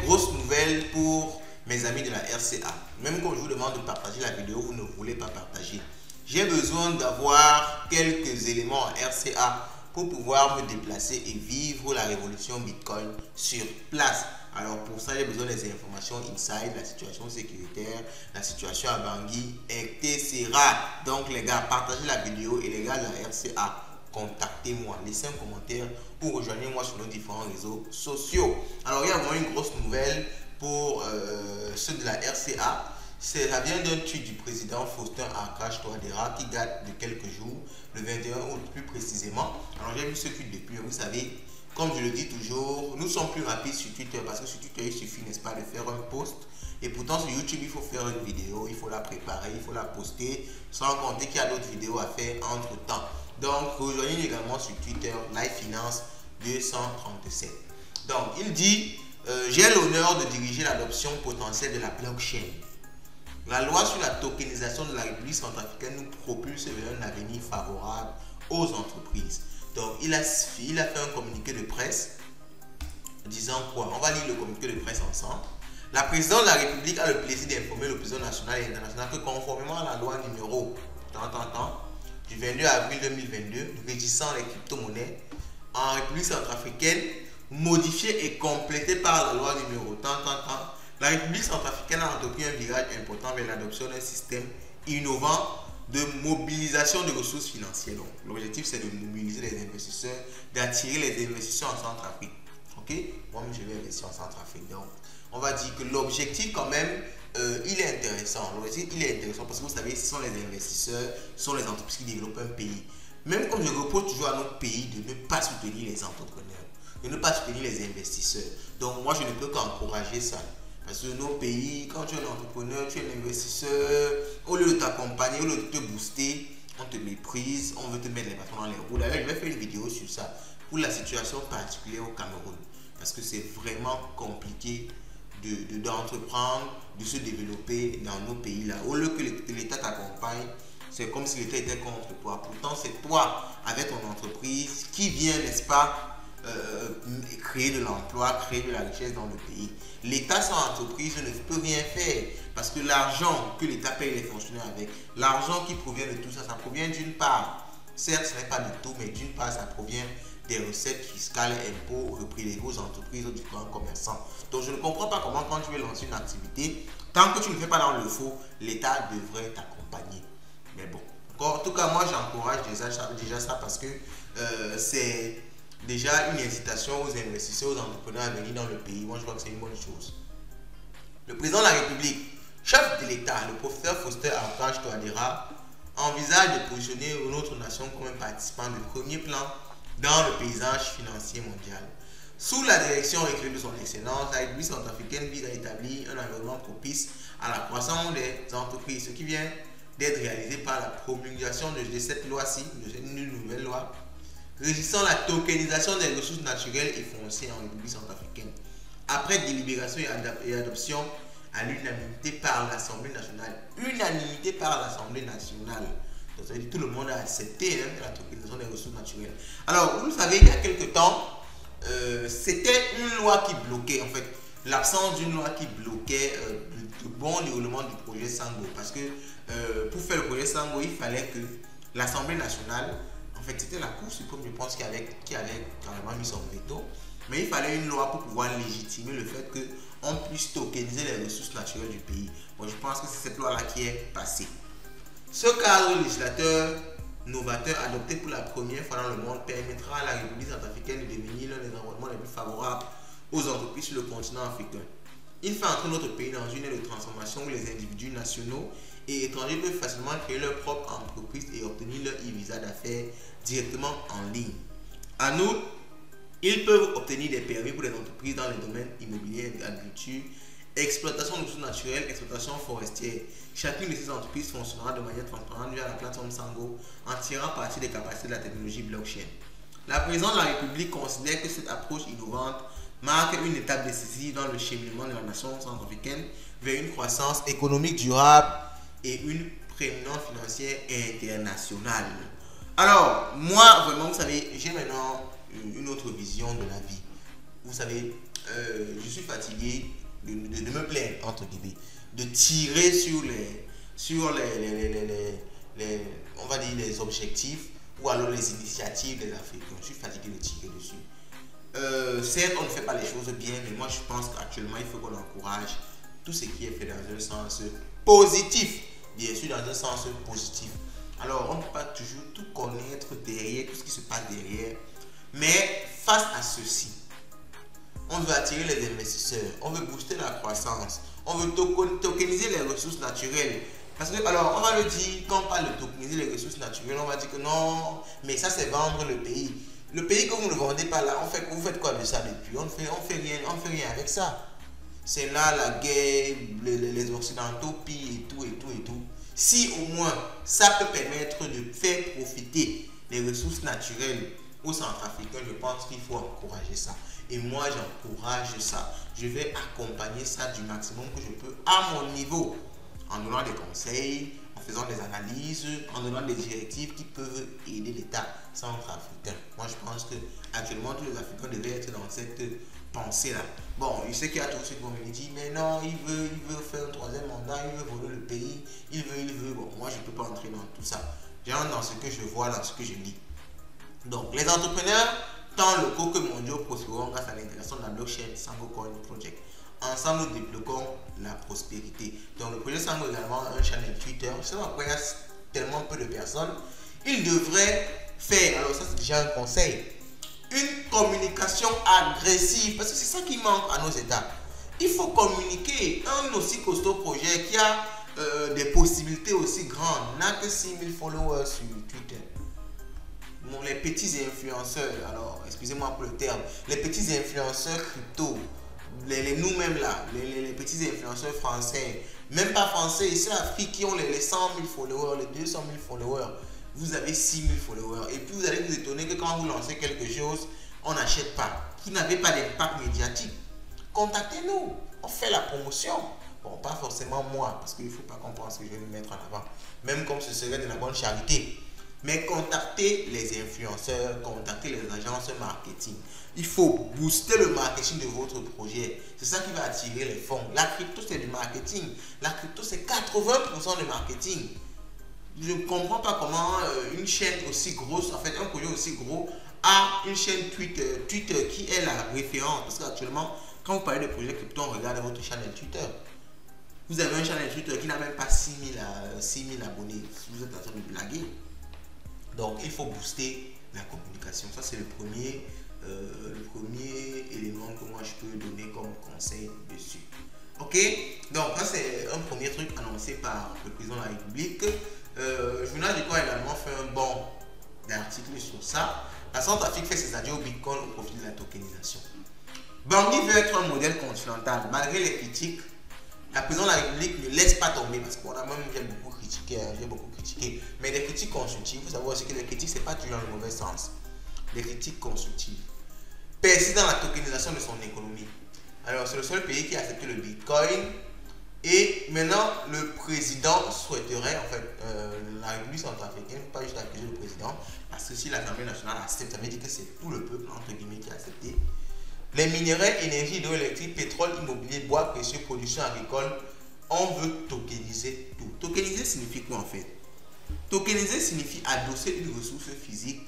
grosse nouvelle pour mes amis de la RCA. Même quand je vous demande de partager la vidéo, vous ne voulez pas partager. J'ai besoin d'avoir quelques éléments en RCA pour pouvoir me déplacer et vivre la révolution Bitcoin sur place. Alors pour ça, j'ai besoin des informations inside, la situation sécuritaire, la situation à Bangui, etc. Donc les gars, partagez la vidéo et les gars de la RCA, contactez-moi, laissez un commentaire ou rejoignez-moi sur nos différents réseaux sociaux. Alors il y a vraiment une grosse nouvelle pour ceux de la RCA. Ça vient d'un tweet du président Faustin Archange Touadéra qui date de quelques jours, le 21 août plus précisément. Alors j'ai vu ce tweet depuis, vous savez, comme je le dis toujours, nous sommes plus rapides sur Twitter parce que sur Twitter il suffit, n'est-ce pas, de faire un post. Et pourtant sur YouTube il faut faire une vidéo, il faut la préparer, il faut la poster, sans compter qu'il y a d'autres vidéos à faire entre temps. Donc rejoignez également sur Twitter Live Finance 237. Donc il dit j'ai l'honneur de diriger l'adoption potentielle de la blockchain. La loi sur la tokenisation de la République centrafricaine nous propulse vers un avenir favorable aux entreprises. Donc il a fait un communiqué de presse disant quoi? On va lire le communiqué de presse ensemble. La présidente de la République a le plaisir d'informer l'opposition nationale et internationale que conformément à la loi numéro du 22 avril 2022 régissant les crypto-monnaies en République centrafricaine, modifiée et complétée par la loi numéro la République centrafricaine a entrepris un virage important vers l'adoption d'un système innovant de mobilisation de ressources financières. Donc, l'objectif, c'est de mobiliser les investisseurs, d'attirer les investisseurs en Centrafrique. Ok? Moi, je vais investir en Centrafrique. Donc, on va dire que l'objectif, quand même, il est intéressant. L'objectif, il est intéressant parce que vous savez, ce sont les investisseurs, ce sont les entreprises qui développent un pays. Même comme je repose toujours à notre pays de ne pas soutenir les entrepreneurs, de ne pas soutenir les investisseurs. Donc, moi, je ne peux qu'encourager ça. Parce que nos pays, quand tu es un entrepreneur, tu es un investisseur, au lieu de t'accompagner, au lieu de te booster, on te méprise, on veut te mettre les bâtons dans les roues. D'ailleurs, je vais faire une vidéo sur ça, pour la situation particulière au Cameroun. Parce que c'est vraiment compliqué d'entreprendre, de se développer dans nos pays là. Au lieu que l'État t'accompagne, c'est comme si l'État était contre toi. Pourtant, c'est toi, avec ton entreprise, qui vient, n'est-ce pas, créer de l'emploi, créer de la richesse dans le pays. L'État sans entreprise ne peut rien faire parce que l'argent que l'État paye les fonctionnaires avec, l'argent qui provient de tout ça, ça provient d'une part, certes ce n'est pas de tout, mais d'une part ça provient des recettes fiscales et impôts prélevés aux entreprises, aux différents commerçants. Donc je ne comprends pas comment quand tu veux lancer une activité, tant que tu ne fais pas dans le faux, l'État devrait t'accompagner. Mais bon, en tout cas moi j'encourage déjà ça parce que c'est déjà une incitation aux investisseurs, aux entrepreneurs à venir dans le pays. Moi, je crois que c'est une bonne chose. Le président de la République, chef de l'État, le professeur Faustin Archange Touadéra, envisage de positionner notre nation comme un participant de premier plan dans le paysage financier mondial. Sous la direction écrite de son excellence, la République centrafricaine vise à établir un environnement propice à la croissance des entreprises, ce qui vient d'être réalisé par la promulgation de cette loi-ci, de cette nouvelle loi, régissant la tokenisation des ressources naturelles et foncières en République centrafricaine. Après délibération et adoption à l'unanimité par l'Assemblée nationale. Unanimité par l'Assemblée nationale. Donc, ça veut dire que tout le monde a accepté la tokenisation des ressources naturelles. Alors, vous le savez, il y a quelques temps, c'était une loi qui bloquait, en fait, l'absence d'une loi qui bloquait le bon déroulement du projet Sango. Parce que pour faire le projet Sango, il fallait que l'Assemblée nationale, en fait, c'était la Cour suprême, je pense, qui avait carrément mis son veto. Mais il fallait une loi pour pouvoir légitimer le fait qu'on puisse tokeniser les ressources naturelles du pays. Bon, je pense que c'est cette loi-là qui est passée. Ce cadre législateur novateur adopté pour la première fois dans le monde permettra à la République centrafricaine de devenir l'un des environnements les plus favorables aux entreprises sur le continent africain. Il fait entrer notre pays dans une ère de transformation où les individus nationaux et étrangers peuvent facilement créer leur propre entreprise et obtenir leur e-visa d'affaires directement en ligne. En outre, ils peuvent obtenir des permis pour les entreprises dans les domaines immobiliers, agriculture, exploitation de ressources naturelles, exploitation forestière. Chacune de ces entreprises fonctionnera de manière transparente via la plateforme Sango en tirant parti des capacités de la technologie blockchain. La présidente de la République considère que cette approche innovante marque une étape décisive dans le cheminement de la nation centrafricaine vers une croissance économique durable et une prééminence financière internationale. Alors, moi, vraiment, vous savez, j'ai maintenant une autre vision de la vie. Vous savez, je suis fatigué de me plaindre, entre guillemets, de tirer sur on va dire les objectifs ou alors les initiatives des Africains. Je suis fatigué de tirer dessus. Certes, on ne fait pas les choses bien, mais moi je pense qu'actuellement il faut qu'on encourage tout ce qui est fait dans un sens positif. Bien sûr, dans un sens positif. Alors, on ne peut pas toujours tout connaître derrière, tout ce qui se passe derrière. Mais face à ceci, on veut attirer les investisseurs, on veut booster la croissance, on veut tokeniser les ressources naturelles. Parce que, alors, on va le dire, quand on parle de tokeniser les ressources naturelles, on va dire que non, mais ça c'est vendre le pays. Le pays que vous ne vendez pas là, vous faites quoi de ça depuis? On fait rien avec ça. C'est là la guerre, les Occidentaux pillent et tout. Si au moins ça peut permettre de faire profiter les ressources naturelles aux Centrafricains, je pense qu'il faut encourager ça. Et moi, j'encourage ça. Je vais accompagner ça du maximum que je peux à mon niveau, en donnant des conseils, en faisant des analyses, en donnant des directives qui peuvent aider l'État centrafricain. Moi, je pense que actuellement tous les Africains devraient être dans cette pensée-là. Bon, je sais qu'il y a tous ceux qui vont me dire, mais non, il veut faire un troisième mandat, il veut voler le pays, il veut. Bon, moi, je ne peux pas entrer dans tout ça. J'entre dans ce que je vois, dans ce que je lis. Donc, les entrepreneurs, tant locaux que mondiaux, prospereront grâce à l'intégration de la blockchain Sango Coin Project. Ensemble, nous débloquons la prospérité. Donc, le projet Sango également un channel Twitter. Je sais pas pourquoi il y a tellement peu de personnes. Il devrait faire, alors ça c'est déjà un conseil, une communication agressive, parce que c'est ça qui manque à nos États. Il faut communiquer. Un aussi costaud projet qui a des possibilités aussi grandes n'a que 6000 followers sur Twitter. Bon, les petits influenceurs, alors excusez-moi pour le terme, les petits influenceurs crypto, nous-mêmes là, les petits influenceurs français, même pas français, ici en Afrique qui ont les 100 000 followers, les 200 000 followers, vous avez 6 000 followers. Et puis vous allez vous étonner que quand vous lancez quelque chose, on n'achète pas. Vous n'avez pas d'impact médiatique. Contactez-nous, on fait la promotion. Bon, pas forcément moi, parce qu'il ne faut pas qu'on pense que je vais me mettre en avant. Même comme ce serait de la bonne charité. Mais contactez les influenceurs, contactez les agences marketing. Il faut booster le marketing de votre projet. C'est ça qui va attirer les fonds. La crypto, c'est du marketing. La crypto, c'est 80% de marketing. Je ne comprends pas comment une chaîne aussi grosse, en fait un projet aussi gros, a une chaîne Twitter qui est la référence. Parce qu'actuellement, quand vous parlez de projet crypto, on regarde votre chaîne Twitter. Vous avez un chaîne Twitter qui n'a même pas 6 000 abonnés. Vous êtes en train de blaguer. Donc, il faut booster la communication. Ça, c'est le premier élément que moi, je peux donner comme conseil dessus. Ok? Donc, ça, c'est un premier truc annoncé par le président de la République. Journal du Corps a également fait un bon d'article sur ça. La Centrafrique fait ses adieux au Bitcoin au profit de la tokenisation. Bangui veut être un modèle continental. Malgré les critiques, la présidente de la République ne laisse pas tomber parce qu'on a même beaucoup critiqué, mais des critiques constructives. Vous savez aussi que les critiques, ce n'est pas toujours dans le mauvais sens. Des critiques constructives. Persiste dans la tokenisation de son économie. Alors, c'est le seul pays qui a accepté le Bitcoin. Et maintenant, le président souhaiterait, en fait, la République centrafricaine, pas juste accuser le président, parce que si l'Assemblée nationale accepte, ça veut dire que c'est tout le peuple, entre guillemets, qui a accepté. Les minéraux, énergie hydroélectrique, pétrole, immobilier, bois précieux, production agricole, on veut tokeniser tout. Tokeniser signifie quoi en fait? Tokeniser signifie adosser une ressource physique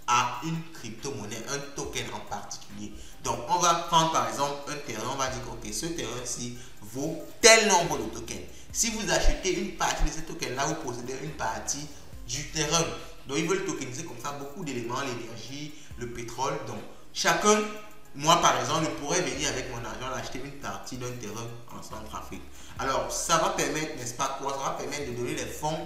à une crypto-monnaie, un token en particulier. Donc, on va prendre par exemple un terrain, on va dire ok, ce terrain-ci vaut tel nombre de tokens. Si vous achetez une partie de ces tokens-là, vous possédez une partie du terrain. Donc, ils veulent tokeniser comme ça beaucoup d'éléments, l'énergie, le pétrole. Donc, chacun, moi par exemple, je pourrais venir avec mon argent acheter une partie d'un terrain en Centrafrique. Alors, ça va permettre, n'est-ce pas quoi? Ça va permettre de donner les fonds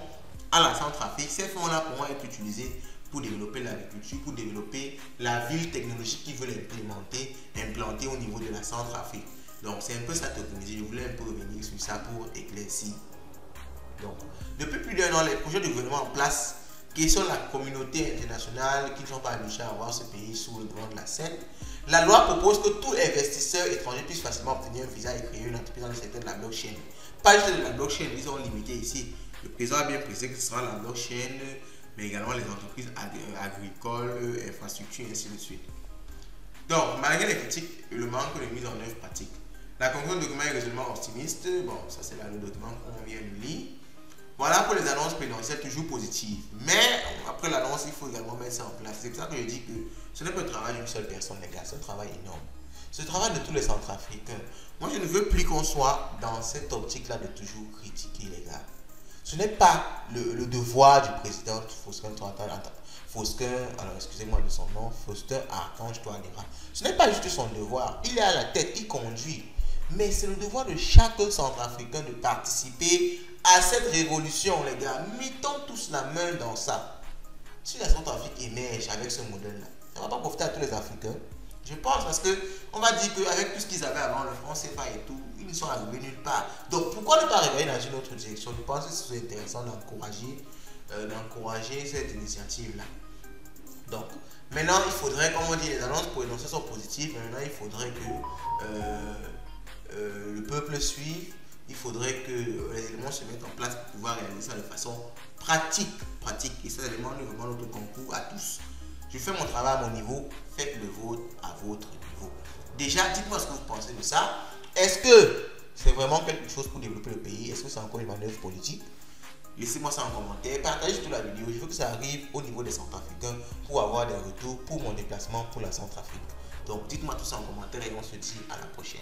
à la Centrafrique. Ces fonds-là pourront être utilisés pour développer l'agriculture, pour développer la ville technologique qu'ils veulent implanter au niveau de la Centrafrique. Donc, c'est un peu ça tokeniser. Je voulais un peu revenir sur ça pour éclaircir. Donc, depuis plus d'un an, les projets de gouvernement en place questionnent la communauté internationale qui ne sont pas habitués à voir ce pays sous le devant de la scène. La loi propose que tout investisseur étranger puisse facilement obtenir un visa et créer une entreprise dans le secteur de la blockchain. Pas juste de la blockchain, ils ont limité ici. Le président a bien précisé que ce sera la blockchain, mais également les entreprises agricoles, infrastructures, et ainsi de suite. Donc, malgré les critiques et le manque de mise en œuvre pratique, la conclusion du document est résolument optimiste. Bon, ça c'est là le document qu'on vient de lire. Voilà pour les annonces présidentielles toujours positives. Mais après l'annonce, il faut également mettre ça en place. C'est pour ça que je dis que ce n'est pas le travail d'une seule personne, les gars. C'est un travail énorme. C'est le travail de tous les Centrafricains. Moi, je ne veux plus qu'on soit dans cette optique-là de toujours critiquer les gars. Ce n'est pas le devoir du président Faustin, alors excusez-moi de son nom, Faustin Archange Touadéra. Ce n'est pas juste son devoir. Il est à la tête, il conduit. Mais c'est le devoir de chaque Centrafricain de participer à cette révolution, les gars. Mettons tous la main dans ça. Si la Centrafrique émerge avec ce modèle-là, ça ne va pas profiter à tous les Africains. Je pense parce qu'on va dire qu'avec tout ce qu'ils avaient avant, le franc CFA et tout, ils ne sont arrivés nulle part. Donc pourquoi ne pas réveiller dans une autre direction? Je pense que c'est intéressant d'encourager cette initiative-là. Donc maintenant, il faudrait, comme on dit, les annonces pour énoncer sont positives. Maintenant, il faudrait que le peuple suive. Il faudrait que les éléments se mettent en place pour pouvoir réaliser ça de façon pratique. Et ça demande vraiment notre concours à tous. Je fais mon travail à mon niveau, faites le vôtre à votre niveau. Déjà, dites-moi ce que vous pensez de ça. Est-ce que c'est vraiment quelque chose pour développer le pays? Est-ce que c'est encore une manœuvre politique? Laissez-moi ça en commentaire. Partagez surtout la vidéo. Je veux que ça arrive au niveau des Centrafricains pour avoir des retours pour mon déplacement pour la Centrafrique. Donc, dites-moi tout ça en commentaire et on se dit à la prochaine.